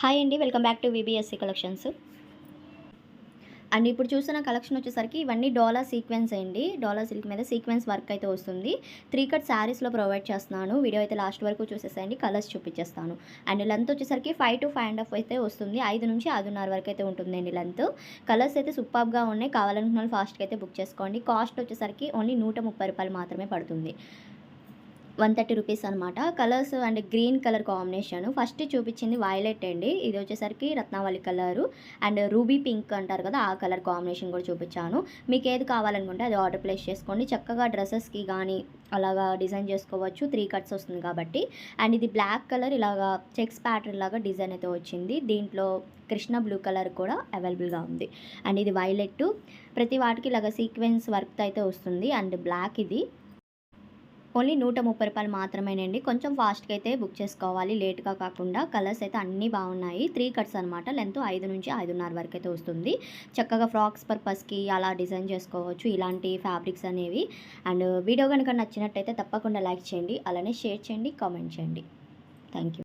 Hi అండి, welcome back to VBSC collections. And ఇప్పుడు చూస్తున్న కలెక్షన్ వచ్చేసరికి ఇవన్నీ డోలా సీక్వెన్స్ అండి. డోలా సిల్క్ మీద సీక్వెన్స్ వర్క్ అయితే వస్తుంది. 3 కట్ శారీస్లో ప్రొవైడ్ చేస్తున్నాను. వీడియో అయితే లాస్ట్ వరకు చూసేసేయండి, కలర్స్ చూపించేస్తాను. అండ్ లెంత్ వచ్చేసరికి 5 to 5.5 అయితే వస్తుంది. 5 నుంచి 5.5 వరకు అయితే ఉంటుందండి లెంత్. కలర్స్ అయితే సూపర్గా ఉన్నాయి. కావాలనుకున్న వాళ్ళు ఫాస్ట్గా అయితే బుక్ చేసుకోండి. కాస్ట్ వచ్చేసరికి ఓన్లీ 130 రూపాయలు మాత్రమే పడుతుంది. 130 రూపీస్ అనమాట. Colours and green colour combination. First చూపించింది వైలెట్ అండి. ఇది వచ్చేసరికి రత్నావళి కలరు అండ్ రూబీ పింక్ అంటారు కదా, ఆ కలర్ కాంబినేషన్ కూడా చూపించాను. మీకు ఏది కావాలనుకుంటే అది ఆర్డర్ ప్లేస్ చేసుకోండి. చక్కగా డ్రెస్సెస్కి కానీ అలాగా డిజైన్ చేసుకోవచ్చు. 3 కట్స్ వస్తుంది కాబట్టి. అండ్ ఇది బ్లాక్ కలర్ ఇలాగా చెక్స్ ప్యాటర్న్ లాగా డిజైన్ అయితే వచ్చింది. దీంట్లో కృష్ణ బ్లూ కలర్ కూడా అవైలబుల్గా ఉంది. అండ్ ఇది వైలెట్. ప్రతి వాటికి ఇలాగ సీక్వెన్స్ వర్క్ అయితే వస్తుంది. అండ్ బ్లాక్ ఇది ఓన్లీ 130 రూపాయలు మాత్రమేనండి. కొంచెం ఫాస్ట్గా అయితే బుక్ చేసుకోవాలి, లేట్గా కాకుండా. కలర్స్ అయితే అన్నీ బాగున్నాయి. 3 కట్స్ అనమాట. లెంత్ 5 నుంచి 5.5 వరకు అయితే వస్తుంది. చక్కగా ఫ్రాక్స్ పర్పస్కి అలా డిజైన్ చేసుకోవచ్చు ఇలాంటి ఫ్యాబ్రిక్స్ అనేవి. అండ్ వీడియో కనుక నచ్చినట్టయితే తప్పకుండా లైక్ చేయండి, అలానే షేర్ చేయండి, కామెంట్ చేయండి. Thank you.